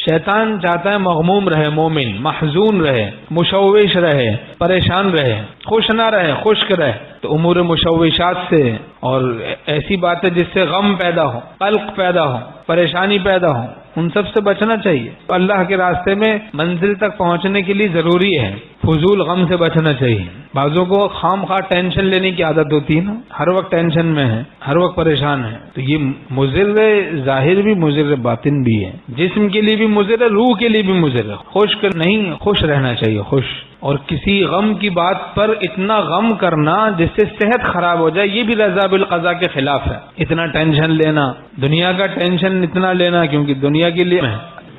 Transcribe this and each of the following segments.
شیطان چاہتا ہے مغموم رہے مومن، محزون رہے، مشوش رہے، پریشان رہے، خوش نہ رہے، خشک رہے۔ تو امور مشوشات سے اور ایسی باتیں جس سے غم پیدا ہو، قلق پیدا ہو، پریشانی پیدا ہو، ان سب سے بچنا چاہیے۔ اللہ کے راستے میں منزل تک پہنچنے کے لیے ضروری ہے فضول غم سے بچنا چاہیے۔ بعضوں کو خام خواہ ٹینشن لینے کی عادت ہوتی ہے نا، ہر وقت ٹینشن میں ہے، ہر وقت پریشان ہے، تو یہ مضر ظاہر بھی مضر باطن بھی ہے، جسم کے لیے بھی مضر ہے، روح کے لیے بھی مضر ہے۔ خشک نہیں، خوش رہنا چاہیے، خوش۔ اور کسی غم کی بات پر اتنا غم کرنا جس سے صحت خراب ہو جائے، یہ بھی رضا بالقضاء کے خلاف ہے۔ اتنا ٹینشن لینا، دنیا کا ٹینشن اتنا لینا، کیونکہ دنیا کے لیے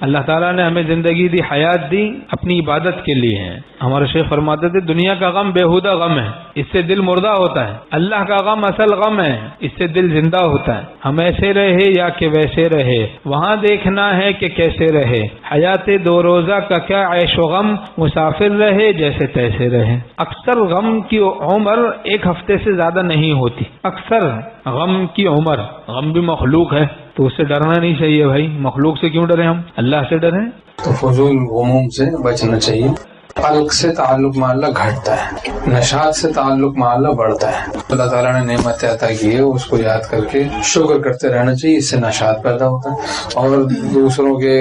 اللہ تعالیٰ نے ہمیں زندگی دی، حیات دی، اپنی عبادت کے لیے ہے۔ ہمارے شیخ فرماتے تھے دنیا کا غم بےہودہ غم ہے، اس سے دل مردہ ہوتا ہے، اللہ کا غم اصل غم ہے، اس سے دل زندہ ہوتا ہے۔ ہم ایسے رہے یا کہ ویسے رہے، وہاں دیکھنا ہے کہ کیسے رہے، حیات دو روزہ کا کیا عیش و غم، مسافر رہے جیسے تیسے رہے۔ اکثر غم کی عمر ایک ہفتے سے زیادہ نہیں ہوتی، اکثر غم کی عمر۔ غم بھی مخلوق ہے تو اس سے ڈرنا نہیں چاہیے بھائی، مخلوق سے کیوں ڈریں ہم، اللہ سے ڈریں۔ تو فضول غموم سے بچنا چاہیے۔ قلق سے تعلق مع اللہ گھٹتا ہے، نشاط سے تعلق مع اللہ بڑھتا ہے۔ اللہ تعالیٰ نے نعمت عطا کی ہے، اس کو یاد کر کے شکر کرتے رہنا چاہیے، اس سے نشاط پیدا ہوتا ہے۔ اور دوسروں کے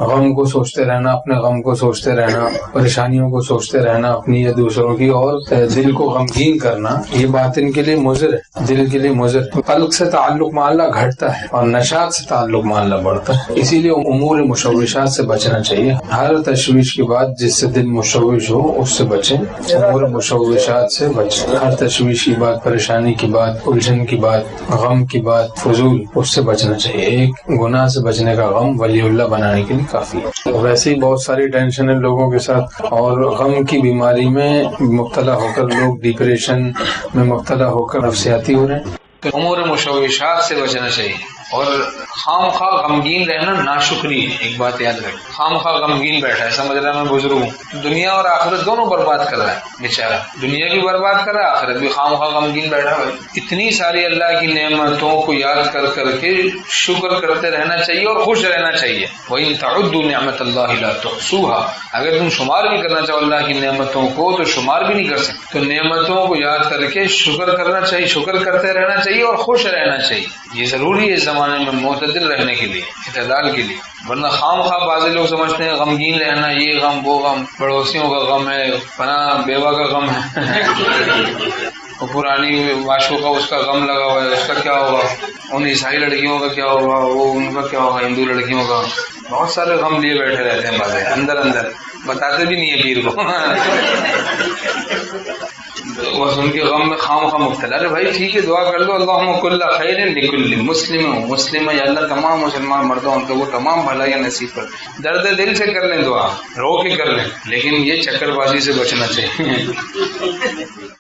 غم کو سوچتے رہنا، اپنے غم کو سوچتے رہنا، پریشانیوں کو سوچتے رہنا اپنی یا دوسروں کی، اور دل کو غمگین کرنا، یہ باطن کے لیے مضر ہے، دل کے لیے مضر ہے۔ قلق سے تعلق مع اللہ گھٹتا ہے اور نشاط سے تعلق مع اللہ بڑھتا ہے، اسی لیے امور مشوشات سے بچنا چاہیے۔ ہر تشویش کی بات جس سے دل مشوش ہو اس سے بچیں، امور مشوشات سے بچیں۔ ہر تشویش کی بات، پریشانی کی بات، الجھن کی بات، غم کی بات، فضول، اس سے بچنا چاہیے۔ ایک گناہ سے بچنے کا غم ولی اللہ بنانے کے لیے کافی ہے۔ ویسے ہی بہت ساری ٹینشنیں لوگوں کے ساتھ، اور غم کی بیماری میں مبتلا ہو کر لوگ ڈپریشن میں مبتلا ہو کر نفسیاتی ہو رہے ہیں۔ امور مشوشات سے بچنا چاہیے، اور خام خواہ غمگین رہنا ناشکری ہے۔ ایک بات یاد رکھ، خام خواہ غمگین بیٹھا ہے، سمجھ رہا میں بزرگ ہوں، دنیا اور آخرت دونوں برباد کر رہا ہے بیچارہ، دنیا بھی برباد کر رہا ہے، آخرت بھی خام خواہ غمگین بیٹھا ہے۔ اتنی ساری اللہ کی نعمتوں کو یاد کر کر کے شکر کرتے رہنا چاہیے اور خوش رہنا چاہیے۔ وَإِن تَعُدُّوا نِعْمَةَ اللَّهِ لَا تُحْصُوهَا، اگر تم شمار بھی کرنا چاہو اللہ کی نعمتوں کو تو شمار بھی نہیں کر سکتے۔ تو نعمتوں کو یاد کر کے شکر کرنا چاہیے، شکر کرتے رہنا چاہیے اور خوش رہنا چاہیے۔ یہ ضروری ہے اس زمانے میں معتدل رہنے کے لیے، اعتدال کے لیے، ورنہ خام خواہ بعض لوگ سمجھتے ہیں غمگین رہنا، یہ غم وہ غم، پڑوسیوں کا غم ہے، فلاں بیوہ کا غم ہے، وہ پرانی معاشقوں کا اس کا غم لگا ہوا ہے، اس کا کیا ہوگا، ان عیسائی لڑکیوں کا کیا ہوگا، وہ ان کا کیا ہوگا، ہندو لڑکیوں کا، بہت سارے غم لیے بیٹھے رہتے ہیں بعض اندر اندر، بتاتے بھی نہیں ہے پیر کو، بس ان کے غم میں خام خواہ مبتلا۔ ارے بھائی ٹھیک ہے، دعا کر دو، اللہم کل خیر لکل مسلم، یا اللہ تمام مسلمان مردوں ان کو وہ تمام بھلائیاں نصیب کر۔ درد دل سے کر لیں دعا، رو کے کر لیں، لیکن یہ چکر بازی سے بچنا چاہیے۔